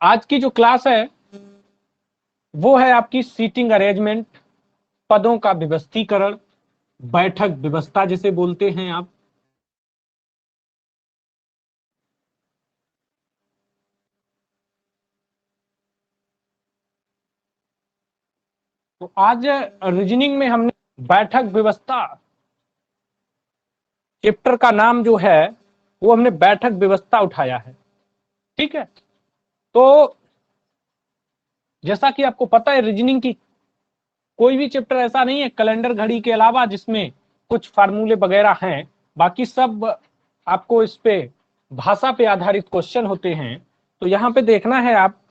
आज की जो क्लास है वो है आपकी सीटिंग अरेंजमेंट, पदों का व्यवस्थीकरण, बैठक व्यवस्था जिसे बोलते हैं आप। तो आज रीजनिंग में हमने बैठक व्यवस्था चैप्टर का नाम जो है वो हमने बैठक व्यवस्था उठाया है। ठीक है, तो जैसा कि आपको पता है रीजनिंग की कोई भी चैप्टर ऐसा नहीं है कैलेंडर घड़ी के अलावा जिसमें कुछ फार्मूले वगैरह हैं, बाकी सब आपको इस पे भाषा पे आधारित क्वेश्चन होते हैं। तो यहां पे देखना है आप,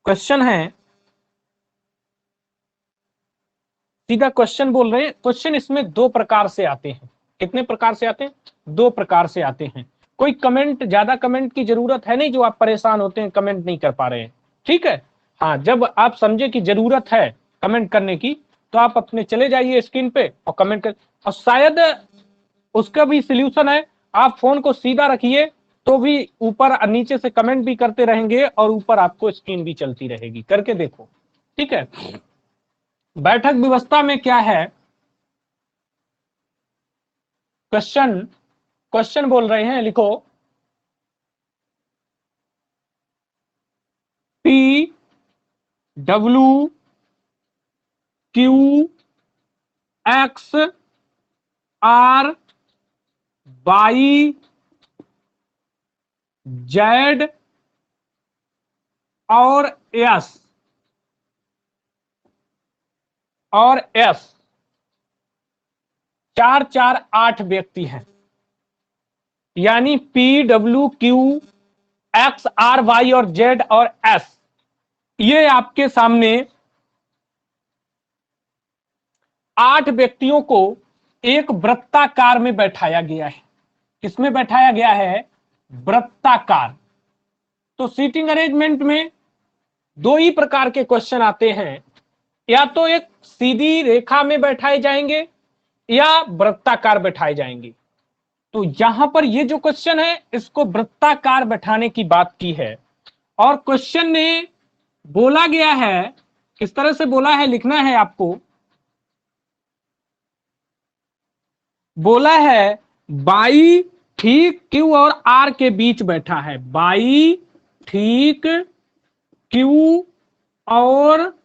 क्वेश्चन है, सीधा क्वेश्चन बोल रहे हैं। क्वेश्चन इसमें दो प्रकार से आते हैं। कितने प्रकार से आते हैं? दो प्रकार से आते हैं। कोई कमेंट, ज्यादा कमेंट की जरूरत है नहीं, जो आप परेशान होते हैं कमेंट नहीं कर पा रहे हैं। ठीक है, हाँ, जब आप समझे कि जरूरत है कमेंट करने की तो आप अपने चले जाइए स्क्रीन पे और कमेंट कर। और शायद उसका भी सिल्यूशन है, आप फोन को सीधा रखिए तो भी ऊपर नीचे से कमेंट भी करते रहेंगे और ऊपर आपको स्क्रीन भी चलती रहेगी। करके देखो। ठीक है, बैठक व्यवस्था में क्या है, क्वेश्चन क्वेश्चन बोल रहे हैं, लिखो P W Q X R Y Z और एस चार चार आठ व्यक्ति हैं। यानी P W Q X R Y और जेड और एस, ये आपके सामने 8 व्यक्तियों को एक वृत्ताकार में बैठाया गया है। किसमें बैठाया गया है? वृत्ताकार। तो सीटिंग अरेंजमेंट में दो ही प्रकार के क्वेश्चन आते हैं, या तो एक सीधी रेखा में बैठाए जाएंगे या वृत्ताकार बैठाए जाएंगे। तो यहां पर ये जो क्वेश्चन है इसको वृत्ताकार बैठाने की बात की है। और क्वेश्चन ने बोला गया है, किस तरह से बोला है, लिखना है आपको। बोला है बाई ठीक क्यू और आर के बीच बैठा है। बाई ठीक क्यू और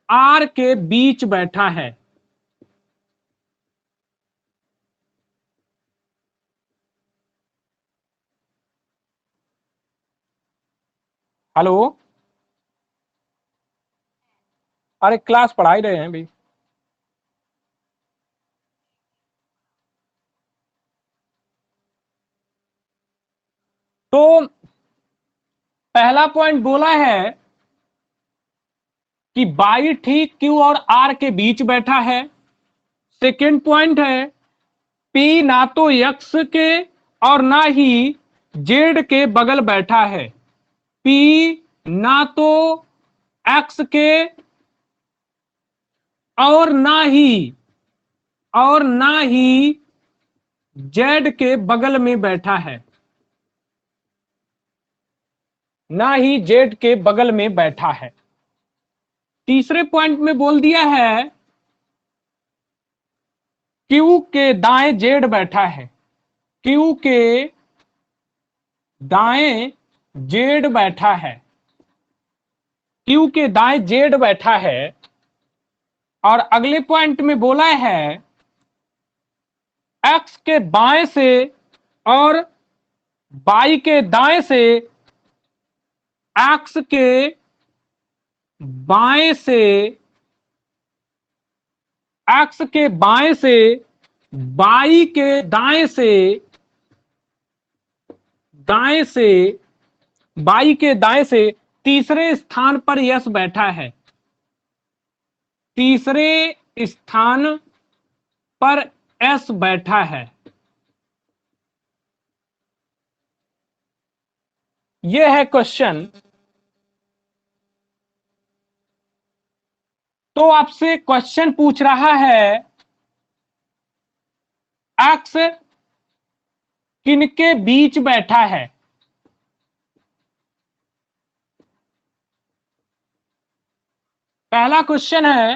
आर के बीच बैठा है। हेलो, अरे क्लास पढ़ा ही रहे हैं भाई। तो पहला पॉइंट बोला है कि बाई ठीक क्यू और आर के बीच बैठा है। सेकेंड पॉइंट है पी ना तो यक्स के और ना ही जेड के बगल बैठा है। पी ना तो एक्स के और ना ही जेड के बगल में बैठा है। ना ही जेड के बगल में बैठा है। तीसरे पॉइंट में बोल दिया है क्यू के दाएं जेड बैठा है। क्यू के दाएं जेड बैठा है। क्यू के दाएं जेड बैठा है। और अगले पॉइंट में बोला है एक्स के बाएं से और वाई के दाएं से, एक्स के बाएं से, एक्स के बाएं से वाई के दाएं से, दाएं से वाई के दाएं से तीसरे स्थान पर यस बैठा है। तीसरे स्थान पर एस बैठा है। यह है क्वेश्चन। तो आपसे क्वेश्चन पूछ रहा है एक्स किनके बीच बैठा है। पहला क्वेश्चन है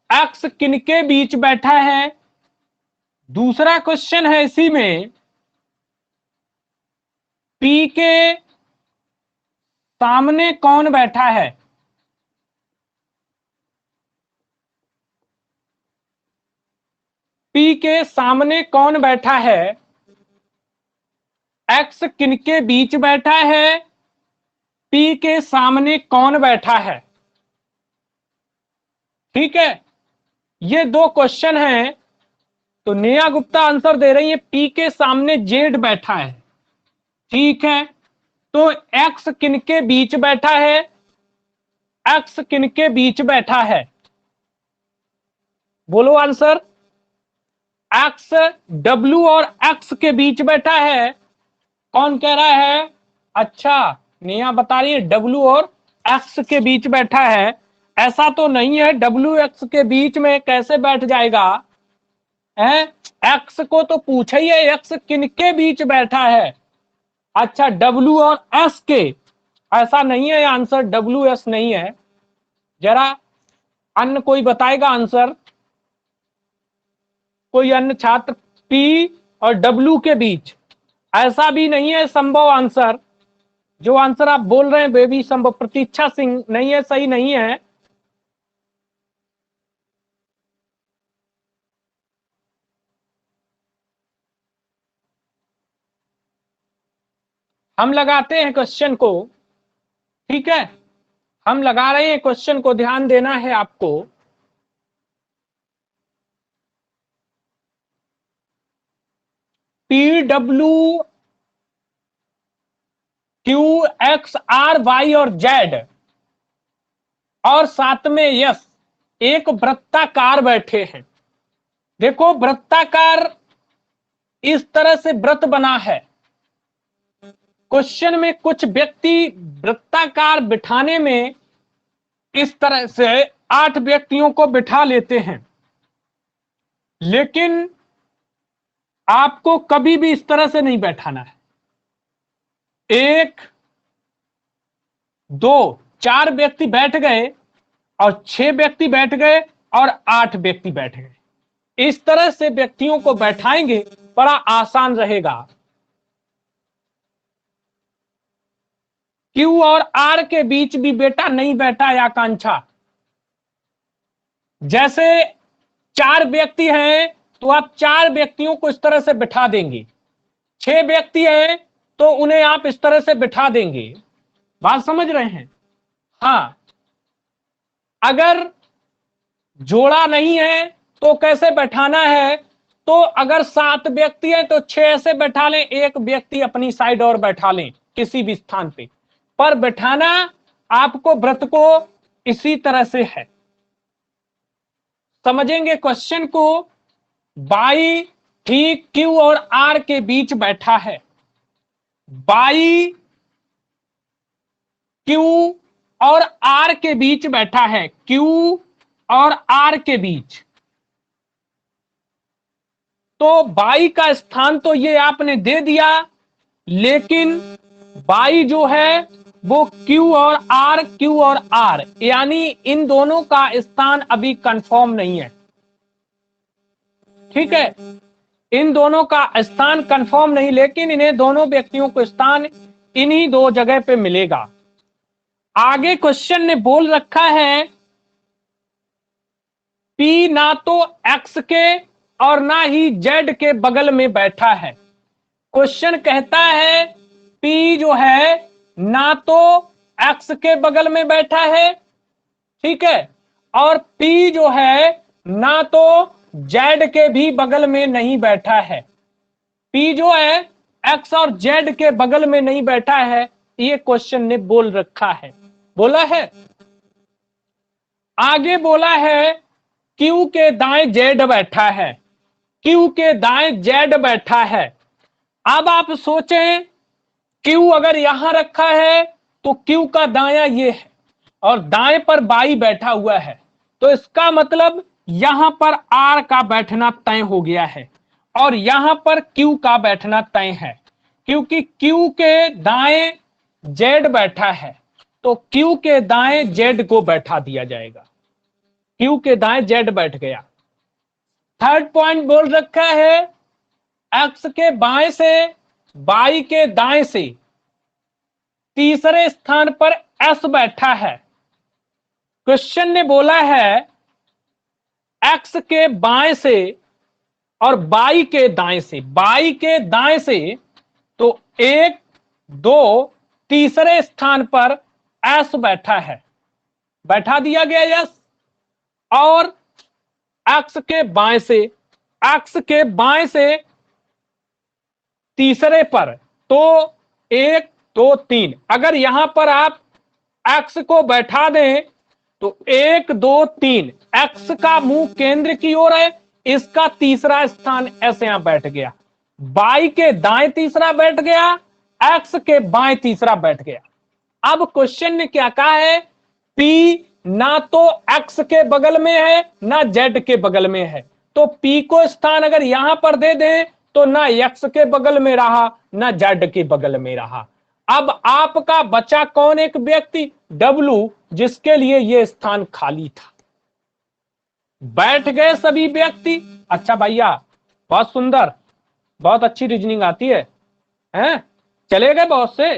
एक्स किनके बीच बैठा है। दूसरा क्वेश्चन है इसी में पी के सामने कौन बैठा है। पी के सामने कौन बैठा है, एक्स किनके बीच बैठा है, पी के सामने कौन बैठा है। ठीक है, ये दो क्वेश्चन हैं। तो नेहा गुप्ता आंसर दे रही है पी के सामने जेड बैठा है। ठीक है, तो एक्स किनके बीच बैठा है, एक्स किनके बीच बैठा है, बोलो आंसर। एक्स डब्ल्यू और एक्स के बीच बैठा है। कौन कह रहा है? अच्छा, नेहा बता रही है डब्ल्यू और एक्स के बीच बैठा है। ऐसा तो नहीं है, डब्ल्यू एक्स के बीच में कैसे बैठ जाएगा है? एक्स को तो पूछा ही है एक्स किनके बीच बैठा है। अच्छा, डब्ल्यू और एस के, ऐसा नहीं है, आंसर डब्ल्यू एस नहीं है। जरा अन्य कोई बताएगा आंसर, कोई अन्य छात्र? पी और डब्ल्यू के बीच ऐसा भी नहीं है संभव आंसर। जो आंसर आप बोल रहे हैं बेबी संभव, प्रतीक्षा सिंह नहीं है, सही नहीं है। हम लगाते हैं क्वेश्चन को, ठीक है, हम लगा रहे हैं क्वेश्चन को, ध्यान देना है आपको। P W Q X R Y और जेड और साथ में यस एक वृत्ताकार बैठे हैं। देखो वृत्ताकार इस तरह से वृत्त बना है। क्वेश्चन में कुछ व्यक्ति वृत्ताकार बिठाने में इस तरह से 8 व्यक्तियों को बिठा लेते हैं, लेकिन आपको कभी भी इस तरह से नहीं बैठाना है। 1 2 4 व्यक्ति बैठ गए और 6 व्यक्ति बैठ गए और 8 व्यक्ति बैठ गए। इस तरह से व्यक्तियों को बैठाएंगे, बड़ा आसान रहेगा। क्यू और आर के बीच भी बेटा नहीं बैठा है आकांक्षा। जैसे 4 व्यक्ति हैं तो आप 4 व्यक्तियों को इस तरह से बिठा देंगे, 6 व्यक्ति हैं तो उन्हें आप इस तरह से बिठा देंगे। बात समझ रहे हैं? हाँ, अगर जोड़ा नहीं है तो कैसे बैठाना है? तो अगर 7 व्यक्ति हैं तो 6 ऐसे बैठा लें, एक व्यक्ति अपनी साइड और बैठा लें किसी भी स्थान पे, पर बैठाना आपको व्रत को इसी तरह से है। समझेंगे क्वेश्चन को। बाई ठीक क्यू और आर के बीच बैठा है। बाई क्यू और आर के बीच बैठा है, क्यू और आर के बीच। तो बाई का स्थान तो ये आपने दे दिया, लेकिन बाई जो है वो क्यू और आर यानी इन दोनों का स्थान अभी कंफर्म नहीं है। ठीक है, इन दोनों का स्थान कंफर्म नहीं, लेकिन इन्हें दोनों व्यक्तियों को स्थान इन्हीं 2 जगह पे मिलेगा। आगे क्वेश्चन ने बोल रखा है पी ना तो एक्स के और ना ही जेड के बगल में बैठा है। क्वेश्चन कहता है पी जो है ना तो एक्स के बगल में बैठा है, ठीक है, और पी जो है ना तो जेड के भी बगल में नहीं बैठा है। पी जो है एक्स और जेड के बगल में नहीं बैठा है, ये क्वेश्चन ने बोल रखा है, बोला है। आगे बोला है क्यू के दाएं जेड बैठा है, क्यू के दाएं जेड बैठा है। अब आप सोचें क्यू अगर यहां रखा है तो क्यू का दायां ये है और दाएं पर बाई बैठा हुआ है, तो इसका मतलब यहां पर आर का बैठना तय हो गया है और यहां पर क्यू का बैठना तय है, क्योंकि क्यू के दाएं जेड बैठा है तो क्यू के दाएं जेड को बैठा दिया जाएगा। क्यू के दाएं जेड बैठ गया। थर्ड पॉइंट बोल रखा है एक्स के बाएं से वाई के दाएं से तीसरे स्थान पर एस बैठा है। क्वेश्चन ने बोला है एक्स के बाएं से और बाई के दाएं से, बाई के दाएं से तो एक दो तीसरे स्थान पर एस बैठा है, बैठा दिया गया यस। और एक्स के बाएं से, एक्स के बाएं से तीसरे पर तो एक दो तीन, अगर यहां पर आप एक्स को बैठा दें तो एक दो तीन, एक्स का मुंह केंद्र की ओर है, इसका तीसरा स्थान ऐसे यहां बैठ गया, बाई के दाएं तीसरा बैठ गया, एक्स के बाएं तीसरा बैठ गया। अब क्वेश्चन ने क्या कहा है, पी ना तो एक्स के बगल में है ना जेड के बगल में है, तो पी को स्थान अगर यहां पर दे दें तो ना एक्स के बगल में रहा ना जेड के बगल में रहा। अब आपका बचा कौन एक व्यक्ति, डब्लू, जिसके लिए यह स्थान खाली था। बैठ गए सभी व्यक्ति। अच्छा भैया, बहुत सुंदर, बहुत अच्छी रीजनिंग आती है, हैं? चले गए बहुत से।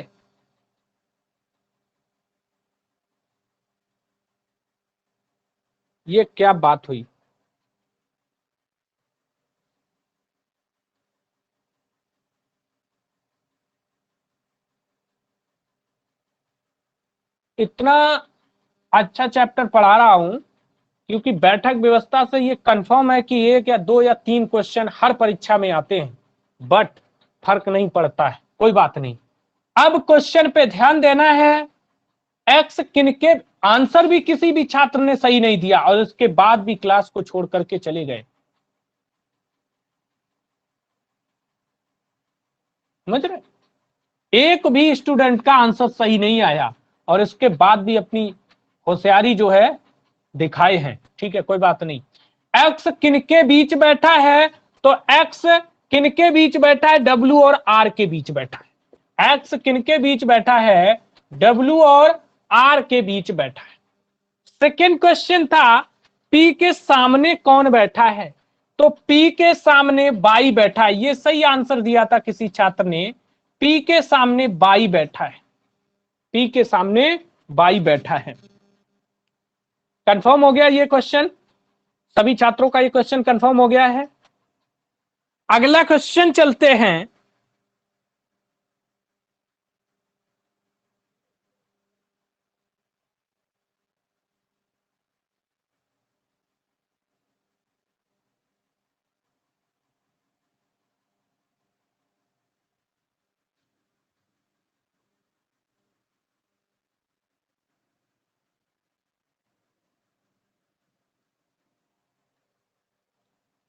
ये क्या बात हुई? इतना अच्छा चैप्टर पढ़ा रहा हूं क्योंकि बैठक व्यवस्था से ये कंफर्म है कि एक या दो या तीन क्वेश्चन हर परीक्षा में आते हैं, बट फर्क नहीं पड़ता है, कोई बात नहीं। अब क्वेश्चन पे ध्यान देना है। एक्स किनके, आंसर भी किसी भी छात्र ने सही नहीं दिया और उसके बाद भी क्लास को छोड़ करके चले गए, समझ रहे? एक भी स्टूडेंट का आंसर सही नहीं आया और इसके बाद भी अपनी होशियारी जो है दिखाए हैं, ठीक है, कोई बात नहीं। एक्स किनके बीच बैठा है, तो एक्स किनके बीच बैठा है, डब्ल्यू और आर के बीच बैठा है। एक्स किनके बीच बैठा है, डब्ल्यू और आर के बीच बैठा है। सेकेंड क्वेश्चन था पी के सामने कौन बैठा है, तो पी के सामने बाई बैठा है, ये सही आंसर दिया था किसी छात्र ने, पी के सामने बाई बैठा है, पी के सामने बाई बैठा है। कंफर्म हो गया ये क्वेश्चन, सभी छात्रों का ये क्वेश्चन कंफर्म हो गया है। अगला क्वेश्चन चलते हैं।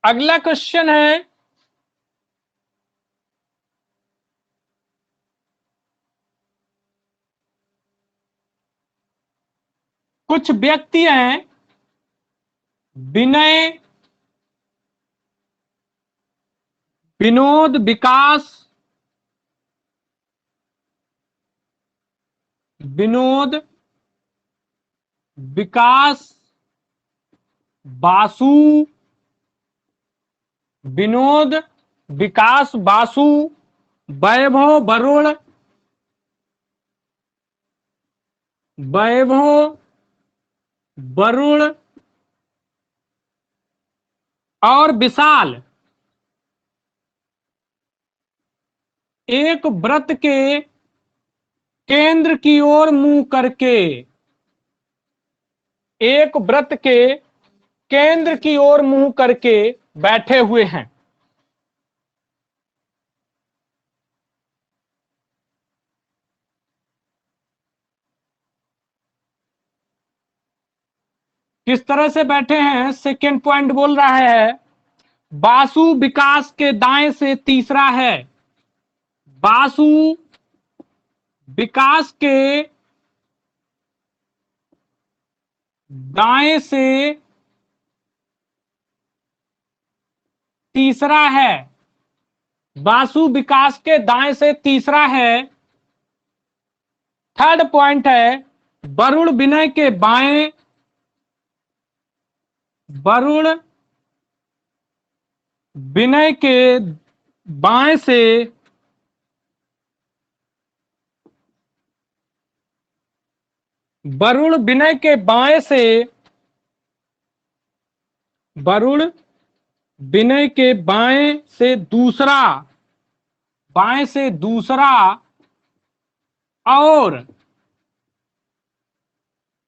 अगला क्वेश्चन है, कुछ व्यक्ति हैं विनय, विनोद, विकास, विनोद, विकास, बासु, विनोद, विकास, बासु, वैभव, वरुण, वैभव, वरुण और विशाल एक व्रत के केंद्र की ओर मुंह करके, एक व्रत के केंद्र की ओर मुंह करके बैठे हुए हैं। किस तरह से बैठे हैं, सेकेंड पॉइंट बोल रहा है बासु विकास के दाएं से तीसरा है, बासु विकास के दाएं से तीसरा है, बासु विकास के दाएं से तीसरा है। थर्ड पॉइंट है वरुण विनय के बाएं वरुण विनय के बाएं से वरुण विनय के बाएं से वरुण विनय के बाएं से दूसरा और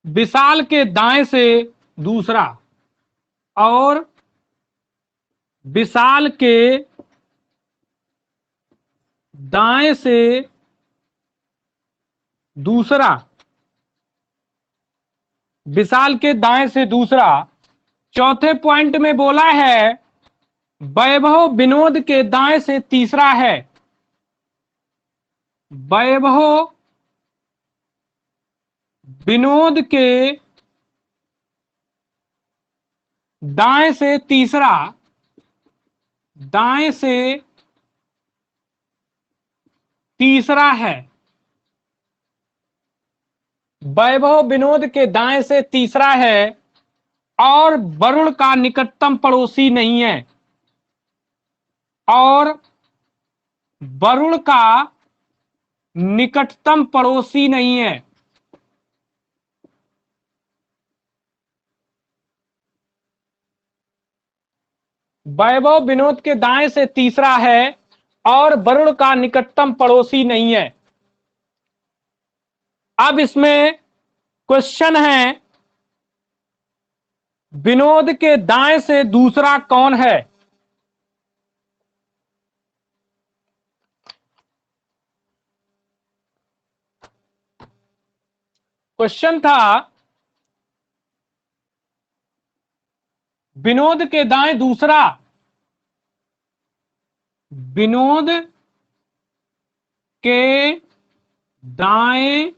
विशाल के दाएं से दूसरा और विशाल के दाएं से दूसरा विशाल के दाएं से दूसरा। चौथे पॉइंट में बोला है वैभव विनोद के दाएं से तीसरा है। वैभव विनोद के दाएं से तीसरा है। वैभव विनोद के दाएं से तीसरा है और वरुण का निकटतम पड़ोसी नहीं है। और वरुण का निकटतम पड़ोसी नहीं है। वैभव विनोद के दाएं से तीसरा है और वरुण का निकटतम पड़ोसी नहीं है। अब इसमें क्वेश्चन है विनोद के दाएं से दूसरा कौन है? क्वेश्चन था विनोद के दाएं दूसरा, विनोद के दाएं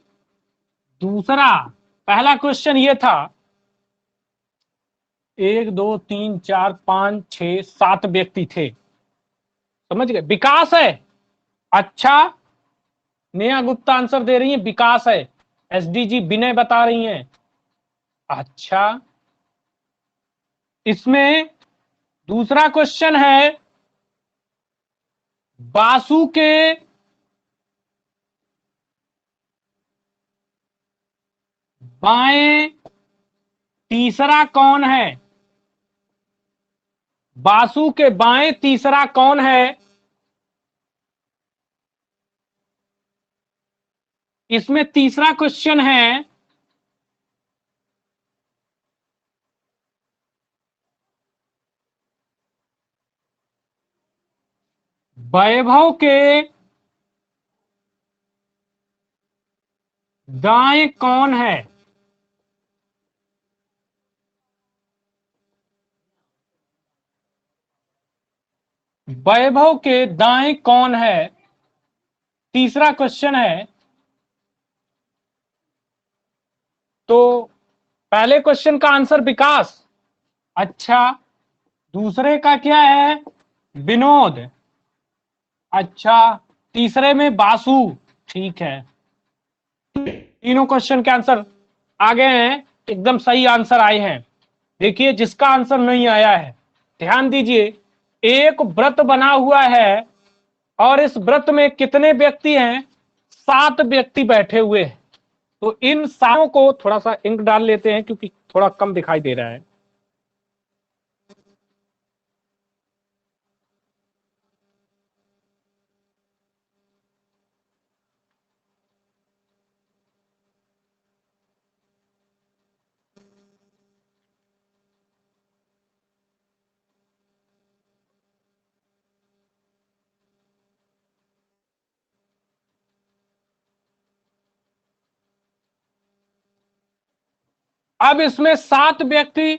दूसरा। पहला क्वेश्चन ये था 1 2 3 4 5 6 7 व्यक्ति थे, समझ गए? विकास है। अच्छा, नेहा गुप्ता आंसर दे रही है विकास है। एसडीजी विनय बता रही हैं। अच्छा, इसमें दूसरा क्वेश्चन है बासु के बाएं तीसरा कौन है? बासु के बाएं तीसरा कौन है? इसमें तीसरा क्वेश्चन है वैभव के दाएं कौन है? वैभव के दाएं कौन है? तीसरा क्वेश्चन है। तो पहले क्वेश्चन का आंसर विकास। अच्छा, दूसरे का क्या है? विनोद। अच्छा, तीसरे में बासु। ठीक है, तीनों क्वेश्चन के आंसर आ गए हैं, एकदम सही आंसर आए हैं। देखिए, जिसका आंसर नहीं आया है ध्यान दीजिए। एक व्रत बना हुआ है और इस व्रत में कितने व्यक्ति हैं? 7 व्यक्ति बैठे हुए हैं। तो इन सारों को थोड़ा सा इंक डाल लेते हैं क्योंकि थोड़ा कम दिखाई दे रहा है। अब इसमें 7 व्यक्ति,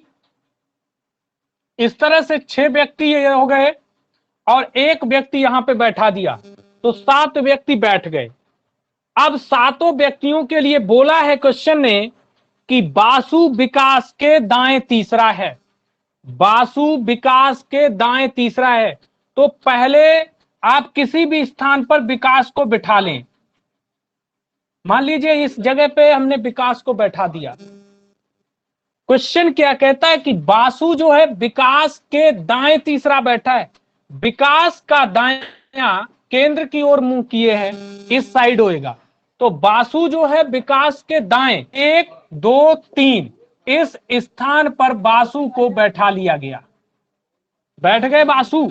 इस तरह से 6 व्यक्ति ये हो गए और एक व्यक्ति यहां पे बैठा दिया, तो 7 व्यक्ति बैठ गए। अब सातों व्यक्तियों के लिए बोला है क्वेश्चन ने कि बासु विकास के दाएं तीसरा है। बासु विकास के दाएं तीसरा है। तो पहले आप किसी भी स्थान पर विकास को बिठा लें। मान लीजिए इस जगह पे हमने विकास को बैठा दिया। क्वेश्चन क्या कहता है कि बासु जो है विकास के दाएं तीसरा बैठा है। विकास का दायां केंद्र की ओर मुंह किए है, इस साइड होएगा। तो बासु जो है विकास के दाएं 1 2 3 इस स्थान पर बासु को बैठा लिया गया। बैठ गए बासु।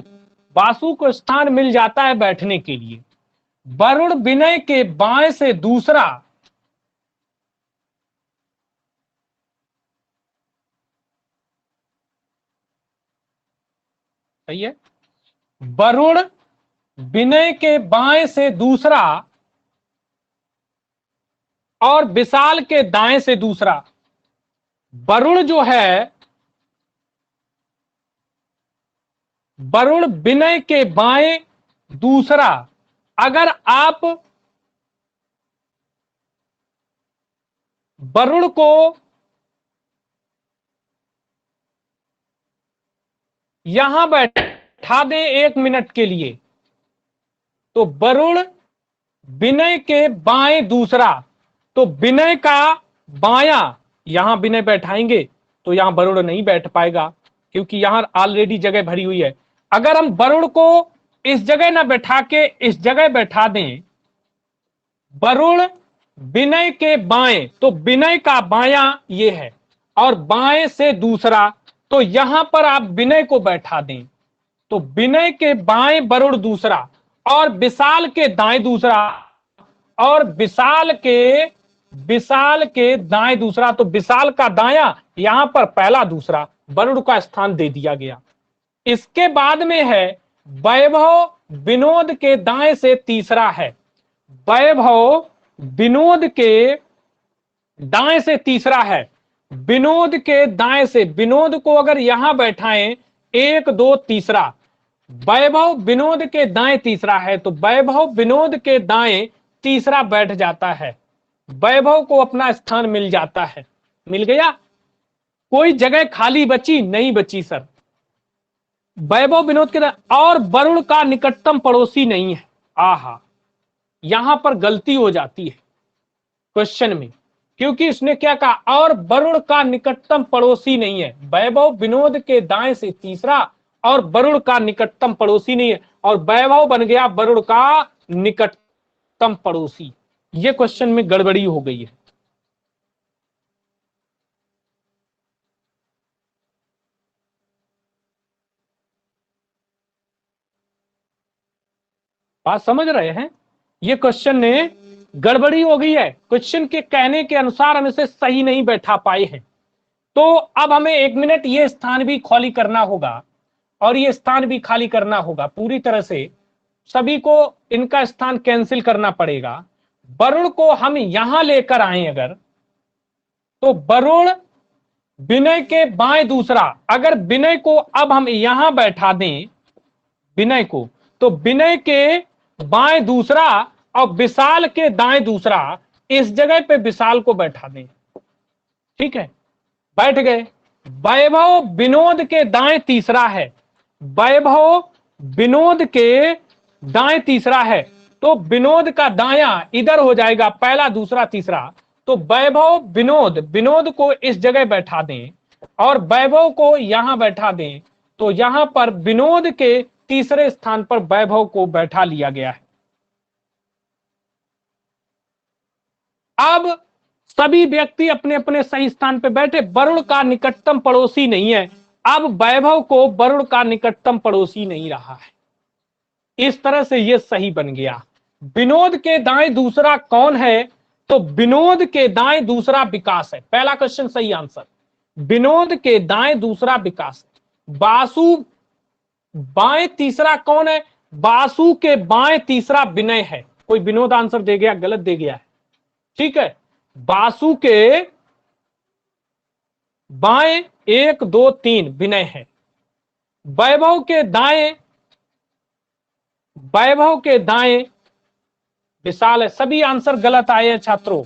बासु को स्थान मिल जाता है बैठने के लिए। वरुण विनय के बाएं से दूसरा, सही है, वरुण विनय के बाएं से दूसरा और विशाल के दाएं से दूसरा। वरुण जो है, वरुण विनय के बाएं दूसरा, अगर आप वरुण को यहां बैठा दें 1 मिनट के लिए, तो वरुण विनय के बाएं दूसरा, तो विनय का बायां यहां विनय बैठाएंगे तो यहां वरुण नहीं बैठ पाएगा, क्योंकि यहां ऑलरेडी जगह भरी हुई है। अगर हम वरुण को इस जगह ना बैठा के इस जगह बैठा दें, वरुण विनय के बाएं, तो विनय का बायां ये है और बाएं से दूसरा, तो यहां पर आप विनय को बैठा दें, तो विनय के बाएं वरुण दूसरा और विशाल के दाएं दूसरा और विशाल के दाएं दूसरा, तो विशाल का दायां यहां पर पहला दूसरा, वरुण का स्थान दे दिया गया। इसके बाद में है वैभव विनोद के दाएं से तीसरा है। वैभव विनोद के दाएं से तीसरा है। विनोद के दाएं से, विनोद को अगर यहां बैठाएं 1 2 तीसरा, वैभव विनोद के दाएं तीसरा है, तो वैभव विनोद के दाएं तीसरा बैठ जाता है। वैभव को अपना स्थान मिल जाता है। मिल गया? कोई जगह खाली बची? नहीं बची सर। वैभव विनोद के और वरुण का निकटतम पड़ोसी नहीं है। आहा, यहां पर गलती हो जाती है क्वेश्चन में, क्योंकि उसने क्या कहा, और वरुण का निकटतम पड़ोसी नहीं है। वैभव विनोद के दाएं से तीसरा और वरुण का निकटतम पड़ोसी नहीं है, और वैभव बन गया वरुण का निकटतम पड़ोसी। ये क्वेश्चन में गड़बड़ी हो गई है। बात समझ रहे हैं? ये क्वेश्चन में गड़बड़ी हो गई है। क्वेश्चन के कहने के अनुसार हम इसे सही नहीं बैठा पाए हैं। तो अब हमें 1 मिनट ये स्थान भी खाली करना होगा और ये स्थान भी खाली करना होगा। पूरी तरह से सभी को इनका स्थान कैंसिल करना पड़ेगा। वरुण को हम यहां लेकर आए अगर, तो वरुण विनय के बाएं दूसरा, अगर विनय को अब हम यहां बैठा दें विनय को, तो विनय के बाएं दूसरा और विशाल के दाएं दूसरा, इस जगह पे विशाल को बैठा दें। ठीक है, बैठ गए। वैभव विनोद के दाएं तीसरा है। वैभव विनोद के दाएं तीसरा है, तो विनोद का दायां इधर हो जाएगा, पहला दूसरा तीसरा। तो वैभव विनोद को इस जगह बैठा दें और वैभव को यहां बैठा दें, तो यहां पर विनोद के तीसरे स्थान पर वैभव को बैठा लिया गया है। अब सभी व्यक्ति अपने अपने सही स्थान पर बैठे। वरुण का निकटतम पड़ोसी नहीं है। अब वैभव को वरुण का निकटतम पड़ोसी नहीं रहा है। इस तरह से यह सही बन गया। विनोद के दाएं दूसरा कौन है? तो विनोद के दाएं दूसरा विकास है। पहला क्वेश्चन सही आंसर। विनोद के दाएं दूसरा विकास है। बासु बाएं तीसरा कौन है? बासु के बाएं तीसरा विनय है। कोई विनोद आंसर दे गया, गलत दे गया है। ठीक है, बासु के बाएं 1 2 3 विनय है। वैभव के दाएं विशाल है। सभी आंसर गलत आए हैं छात्रों,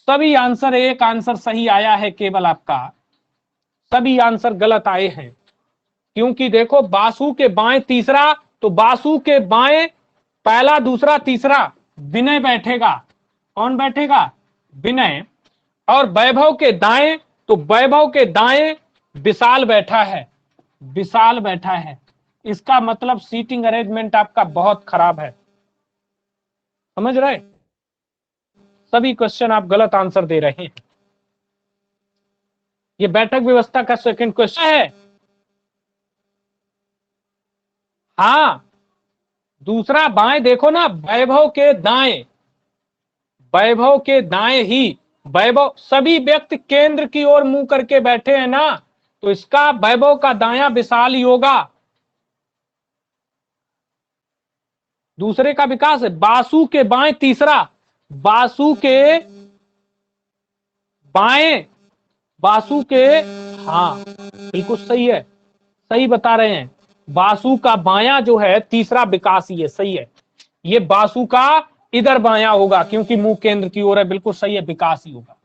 सभी आंसर, एक आंसर सही आया है केवल आपका, सभी आंसर गलत आए हैं। क्योंकि देखो, बासु के बाएं तीसरा, तो बासु के बाएं पहला दूसरा तीसरा विनय बैठेगा। कौन बैठेगा? विनय। और वैभव के दाएं तो वैभव के दाएं विशाल बैठा है, विशाल बैठा है, इसका मतलब सीटिंग अरेंजमेंट आपका बहुत खराब है। समझ रहे? सभी क्वेश्चन आप गलत आंसर दे रहे हैं। ये बैठक व्यवस्था का सेकंड क्वेश्चन है। हाँ, दूसरा बाएं देखो ना, वैभव के दाएं, वैभव के दाएं ही, वैभव सभी व्यक्ति केंद्र की ओर मुंह करके बैठे हैं ना, तो इसका वैभव का दायां विशाल ही होगा। दूसरे का विकास है। बासु के बाएं तीसरा, बासु के बाएं, बासु के, हाँ बिल्कुल सही है, सही बता रहे हैं। बासु का बायां जो है तीसरा विकास ही है, सही है। ये बासु का इधर बायां होगा क्योंकि मुंह केंद्र की ओर है, बिल्कुल सही है, विकास ही होगा,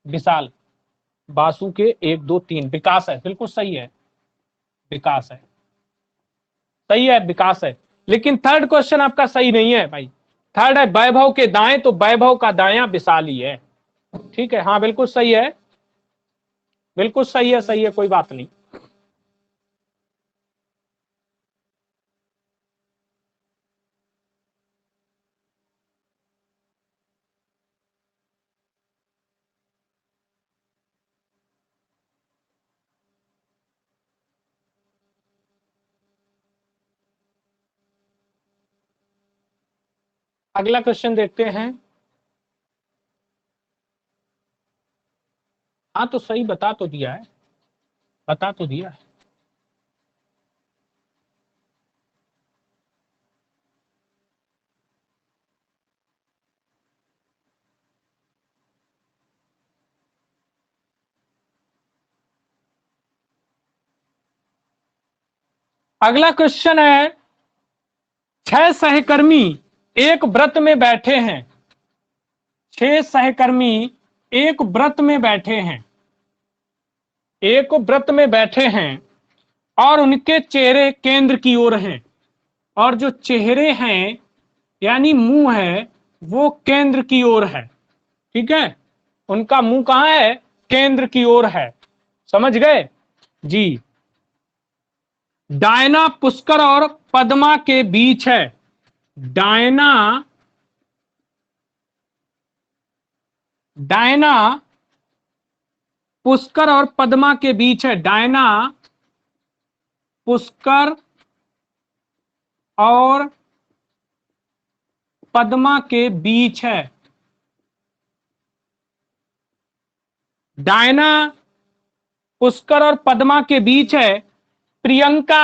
विशाल। बासु के एक दो तीन विकास है, बिल्कुल सही है, विकास है, सही है, विकास है। लेकिन थर्ड क्वेश्चन आपका सही नहीं है भाई। थर्ड है वैभव के दाएं, तो वैभव का दायां विशाल ही है। ठीक है, हाँ बिल्कुल सही है, बिल्कुल सही है, सही है, कोई बात नहीं। अगला क्वेश्चन देखते हैं। हाँ तो सही बता तो दिया है, बता तो दिया है। अगला क्वेश्चन है, 6 सहकर्मी एक व्रत में बैठे हैं, 6 सहकर्मी एक व्रत में बैठे हैं, एक व्रत में बैठे हैं और उनके चेहरे केंद्र की ओर हैं, और जो चेहरे हैं यानी मुंह है वो केंद्र की ओर है। ठीक है, उनका मुंह कहां है? केंद्र की ओर है। समझ गए जी? डायना पुष्कर और पद्मा के बीच है, डायना, डायना पुष्कर और पद्मा के बीच है, डायना पुष्कर और पद्मा के बीच है, डायना पुष्कर और पद्मा के बीच है, प्रियंका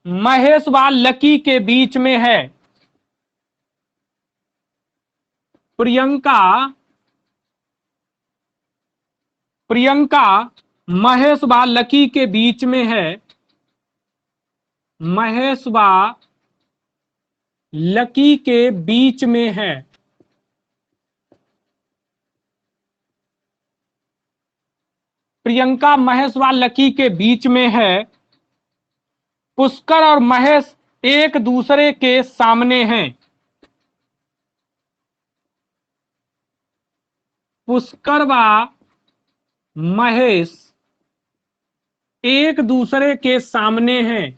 महेश व लकी के बीच में है, प्रियंका, प्रियंका महेश व लकी के बीच में है, महेश व लकी के बीच में है। प्रियंका महेश व लकी के बीच में है, पुष्कर और महेश एक दूसरे के सामने हैं, पुष्कर व महेश एक दूसरे के सामने हैं,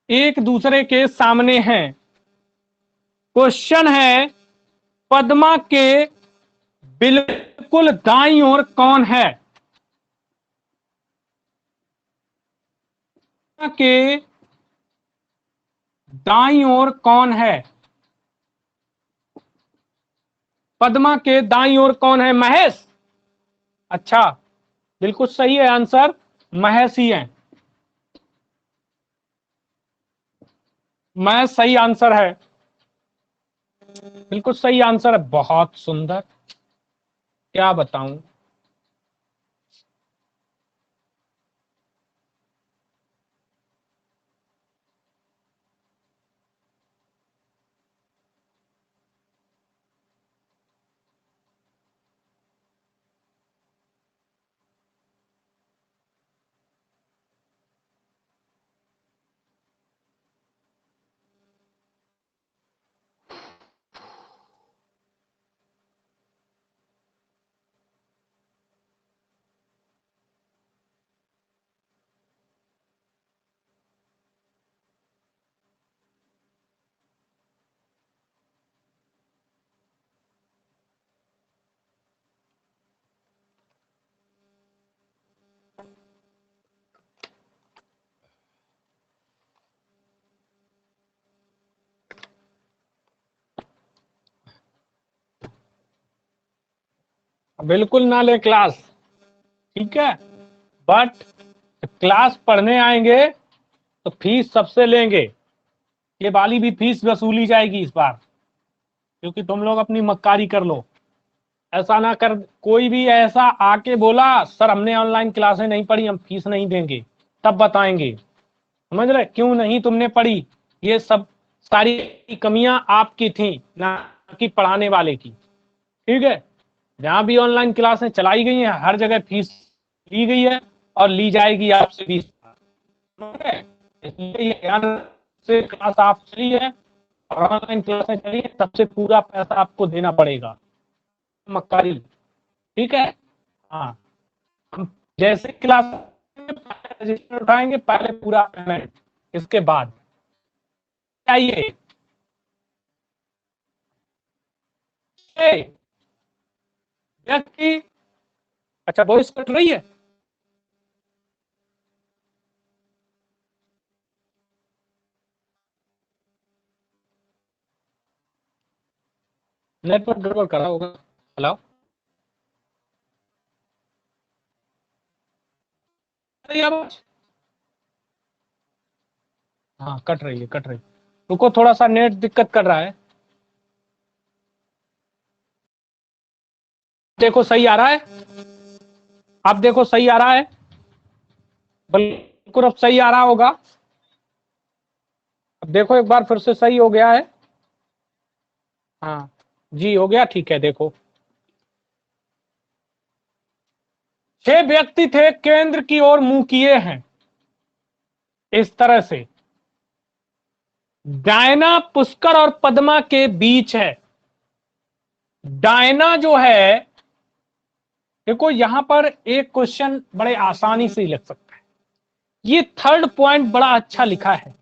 एक दूसरे के सामने हैं। क्वेश्चन है, पद्मा के बिल्कुल दाईं ओर कौन है? पद्मा के दाईं ओर कौन है? पद्मा के दाईं ओर कौन है? महेश। अच्छा, बिल्कुल सही है आंसर, महेश ही है, महेश सही आंसर है, बिल्कुल सही आंसर है, बहुत सुंदर, क्या बताऊं। बिल्कुल ना ले क्लास, ठीक है, बट क्लास पढ़ने आएंगे तो फीस सबसे लेंगे। ये वाली भी फीस वसूली जाएगी इस बार, क्योंकि तुम लोग अपनी मक्कारी कर लो। ऐसा ना कर, कोई भी ऐसा आके बोला सर हमने ऑनलाइन क्लासें नहीं पढ़ी, हम फीस नहीं देंगे, तब बताएंगे। समझ रहे क्यों नहीं तुमने पढ़ी? ये सब सारी कमियां आपकी थी, ना कि पढ़ाने वाले की। ठीक है, जहां भी ऑनलाइन क्लासें चलाई गई हैं हर जगह फीस ली गई है और ली जाएगी आपसे भी। इसलिए ये ध्यान से क्लास आप चली है और ऑनलाइन क्लासें चली है, सबसे पूरा पैसा आपको देना पड़ेगा, मक्कारी। ठीक है, हाँ, हम जैसे क्लास रजिस्टर उठाएंगे पहले पूरा पेमेंट, इसके बाद चाहिए। व्यक्ति, अच्छा वॉइस कट रही है? नेटवर्क गड़बड़ करा होगा। हेलो, आवाज? हाँ कट रही है, कट रही है। रुको, थोड़ा सा नेट दिक्कत कर रहा है। देखो सही आ रहा है, आप देखो सही आ रहा है, बिल्कुल अब सही आ रहा होगा। अब देखो एक बार फिर से सही हो गया है। हाँ जी हो गया, ठीक है। देखो 6 व्यक्ति थे, केंद्र की ओर मुंह किए हैं इस तरह से। डायना पुष्कर और पद्मा के बीच है। डायना जो है, देखो यहां पर एक क्वेश्चन बड़े आसानी से लग सकता है। ये थर्ड पॉइंट बड़ा अच्छा लिखा है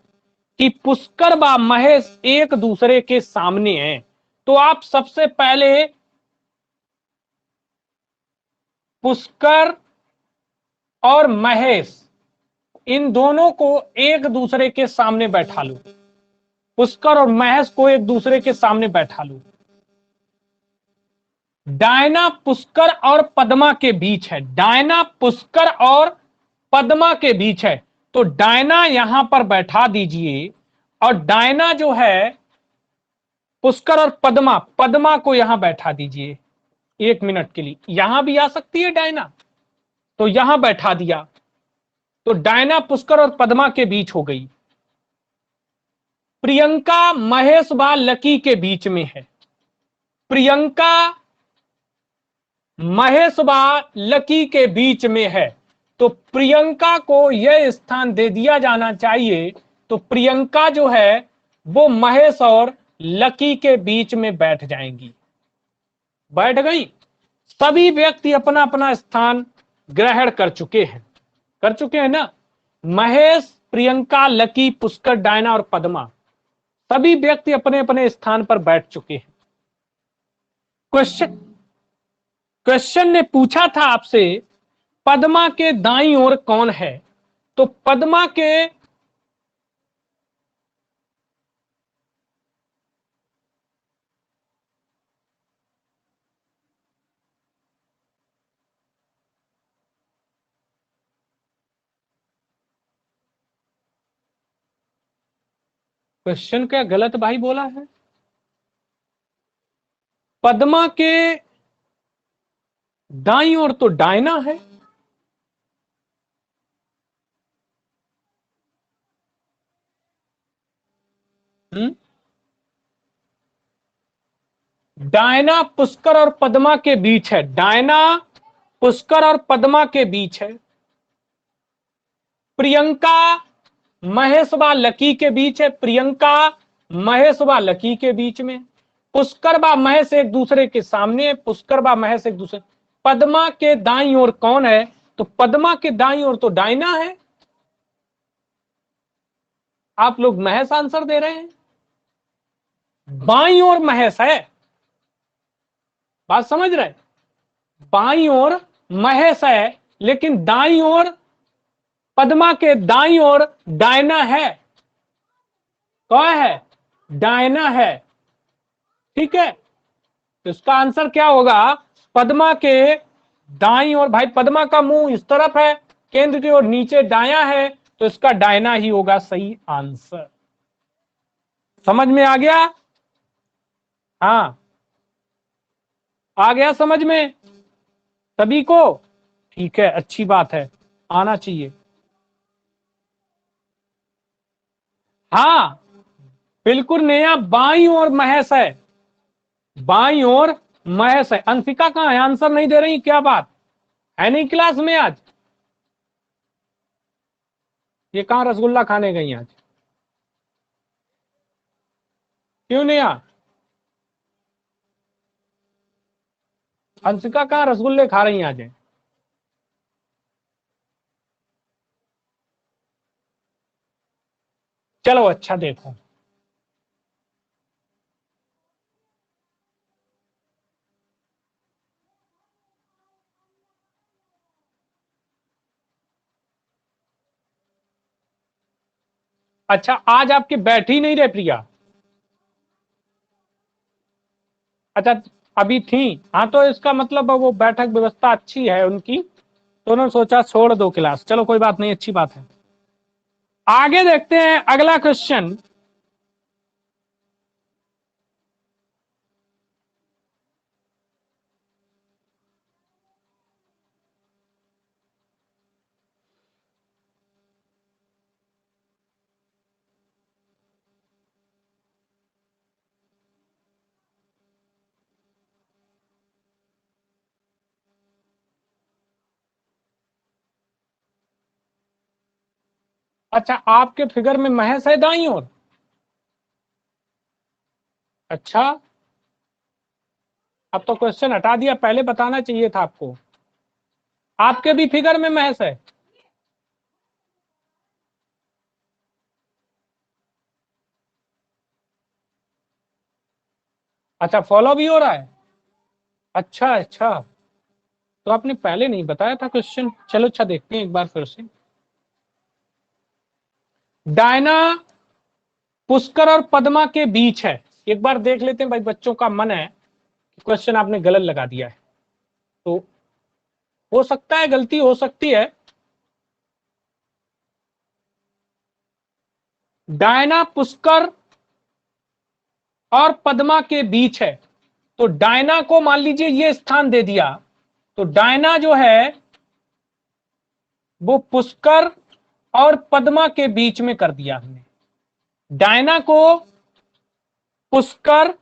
कि पुष्कर व महेश एक दूसरे के सामने हैं। तो आप सबसे पहले पुष्कर और महेश, इन दोनों को एक दूसरे के सामने बैठा लो। पुष्कर और महेश को एक दूसरे के सामने बैठा लो। डायना पुष्कर और पद्मा के बीच है। डायना पुष्कर और पद्मा के बीच है, तो डायना यहां पर बैठा दीजिए। और डायना जो है, पुष्कर और पद्मा, पद्मा को यहां बैठा दीजिए 1 मिनट के लिए। यहां भी आ सकती है डायना, तो यहां बैठा दिया, तो डायना पुष्कर और पद्मा के बीच हो गई। प्रियंका महेश व लकी के बीच में है। प्रियंका महेश व लकी के बीच में है, तो प्रियंका को यह स्थान दे दिया जाना चाहिए। तो प्रियंका जो है वो महेश और लकी के बीच में बैठ जाएंगी। बैठ गई। सभी व्यक्ति अपना अपना स्थान ग्रहण कर चुके हैं, कर चुके हैं ना। महेश, प्रियंका, लकी, पुष्कर, डायना और पद्मा, सभी व्यक्ति अपने अपने स्थान पर बैठ चुके हैं। क्वेश्चन क्वेश्चन ने पूछा था आपसे पद्मा के दाईं ओर कौन है, तो पद्मा के क्वेश्चन क्या गलत भाई बोला है? पद्मा के दाईं ओर तो डायना है। हम्म, डायना पुष्कर और पद्मा के बीच है। डायना पुष्कर और पद्मा के बीच है। प्रियंका महेश व लकी के बीच है। प्रियंका महेश व लकी के बीच में। पुष्कर व महेश एक दूसरे के सामने है। पुष्कर व महेश एक दूसरे। पद्मा के दाईं ओर कौन है, तो पद्मा के दाईं ओर तो डायना है। आप लोग महेश आंसर दे रहे हैं, बाईं ओर महेश है। बात समझ रहे? बाईं ओर महेश है, लेकिन दाईं ओर, पद्मा के दाईं ओर डायना है। कौन है? डायना है। ठीक है, तो इसका आंसर क्या होगा? पद्मा के दाईं ओर, भाई पद्मा का मुंह इस तरफ है केंद्र की ओर, नीचे दायां है, तो इसका डायना ही होगा सही आंसर। समझ में आ गया? हाँ, आ गया समझ में सभी को? ठीक है, अच्छी बात है, आना चाहिए। हाँ बिल्कुल नया, बाईं ओर महेश है, बाईं ओर महेश है। अंशिका कहाँ है? आंसर नहीं दे रही, क्या बात है, नहीं क्लास में आज? ये कहाँ रसगुल्ला खाने गई आज? क्यों नहीं आ? अंशिका कहाँ रसगुल्ले खा रही आज? चलो अच्छा, देखो अच्छा, आज आपकी बैठी नहीं रहे प्रिया? अच्छा, अभी थी। हाँ तो इसका मतलब वो बैठक व्यवस्था अच्छी है उनकी, तो उन्होंने सोचा छोड़ दो क्लास। चलो कोई बात नहीं, अच्छी बात है। आगे देखते हैं अगला क्वेश्चन। अच्छा, आपके फिगर में महेश है दाईं ओर? अच्छा, अब तो क्वेश्चन हटा दिया, पहले बताना चाहिए था आपको। आपके भी फिगर में महेश है? अच्छा, फॉलो भी हो रहा है? अच्छा अच्छा, तो आपने पहले नहीं बताया था क्वेश्चन। चलो अच्छा, देखते हैं एक बार फिर से। डायना पुष्कर और पद्मा के बीच है। एक बार देख लेते हैं भाई, बच्चों का मन है, क्वेश्चन आपने गलत लगा दिया है, तो हो सकता है गलती हो सकती है। डायना पुष्कर और पद्मा के बीच है, तो डायना को मान लीजिए ये स्थान दे दिया, तो डायना जो है वो पुष्कर और पद्मा के बीच में कर दिया हमने। डायना को पुष्कर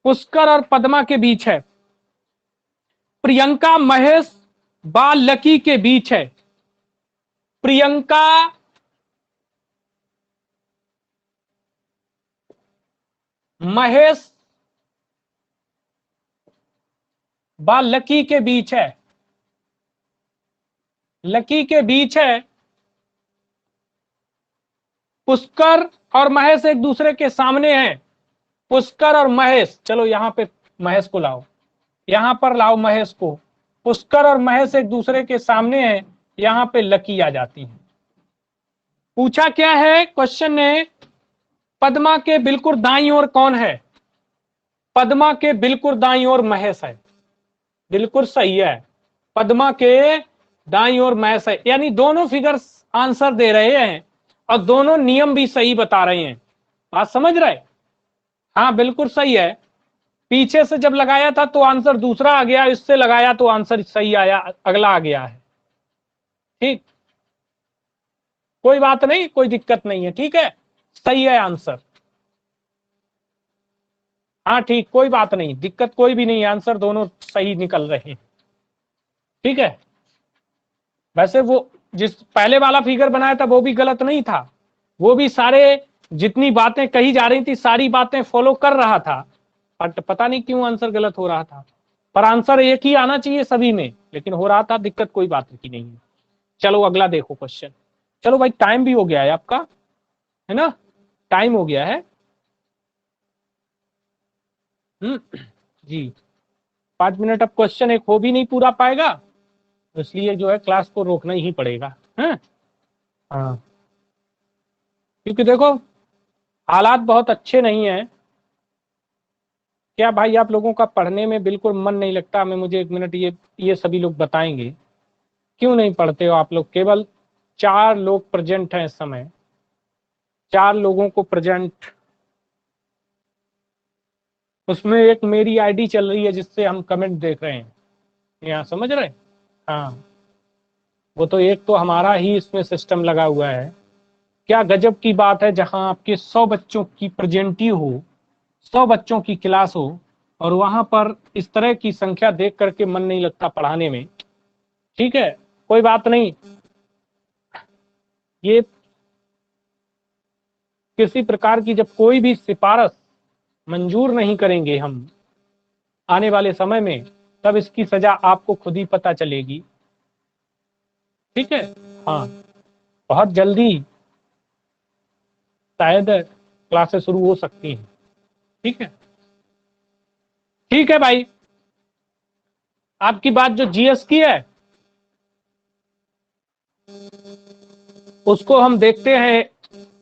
पुष्कर और पद्मा के बीच है। प्रियंका महेश बाल लकी के बीच है। प्रियंका महेश बाल लकी के बीच है। लकी के बीच है। पुष्कर और महेश एक दूसरे के सामने हैं। पुष्कर और महेश, चलो यहां पे महेश को लाओ, यहां पर लाओ महेश को। पुष्कर और महेश एक दूसरे के सामने हैं, यहां पे लकी आ जाती है। पूछा क्या है क्वेश्चन ने? पद्मा के बिल्कुल दाईं ओर कौन है? पद्मा के बिल्कुल दाईं ओर महेश है। बिल्कुल सही है, पद्मा के दाईं ओर महेश है, यानी दोनों फिगर्स आंसर दे रहे हैं और दोनों नियम भी सही बता रहे हैं। बात समझ रहे? हाँ बिल्कुल सही है। पीछे से जब लगाया था तो आंसर दूसरा आ गया, इससे लगाया तो आंसर सही आया, अगला आ गया है। ठीक, कोई बात नहीं, कोई दिक्कत नहीं है, ठीक है, सही है आंसर। हाँ ठीक, कोई बात नहीं, दिक्कत कोई भी नहीं, आंसर दोनों सही निकल रहे हैं। ठीक है, वैसे वो जिस पहले वाला फिगर बनाया था वो भी गलत नहीं था, वो भी सारे जितनी बातें कही जा रही थी सारी बातें फॉलो कर रहा था, बट पता नहीं क्यों आंसर गलत हो रहा था। पर आंसर एक ही आना चाहिए सभी में, लेकिन हो रहा था, दिक्कत कोई बात की नहीं है। चलो अगला देखो क्वेश्चन। चलो भाई, टाइम भी हो गया है आपका, है ना, टाइम हो गया है। जी, 5 मिनट अब क्वेश्चन एक हो भी नहीं पूरा पाएगा, तो इसलिए जो है क्लास को रोकना ही पड़ेगा, है। हाँ, क्योंकि देखो हालात बहुत अच्छे नहीं है। क्या भाई आप लोगों का पढ़ने में बिल्कुल मन नहीं लगता? हमें, मुझे एक मिनट ये सभी लोग बताएंगे क्यों नहीं पढ़ते हो आप लोग? केवल 4 लोग प्रेजेंट हैं इस समय, 4 लोगों को प्रेजेंट, उसमें एक मेरी आईडी चल रही है जिससे हम कमेंट देख रहे हैं यहाँ, समझ रहे हैं? हाँ, वो तो एक तो हमारा ही इसमें सिस्टम लगा हुआ है। क्या गजब की बात है, जहां आपके 100 बच्चों की प्रेजेंटी हो, 100 बच्चों की क्लास हो, और वहां पर इस तरह की संख्या देख करके मन नहीं लगता पढ़ाने में। ठीक है, कोई बात नहीं। ये किसी प्रकार की जब कोई भी सिफारिश मंजूर नहीं करेंगे हम आने वाले समय में, तब इसकी सजा आपको खुद ही पता चलेगी। ठीक है, हाँ, बहुत जल्दी शायद क्लासेस शुरू हो सकती हैं। ठीक है, ठीक है भाई, आपकी बात जो जीएस की है उसको हम देखते हैं,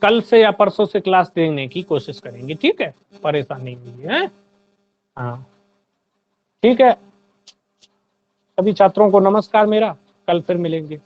कल से या परसों से क्लास देने की कोशिश करेंगे। ठीक है, परेशानी नहीं है। हाँ, ठीक है, सभी छात्रों को नमस्कार मेरा, कल फिर मिलेंगे।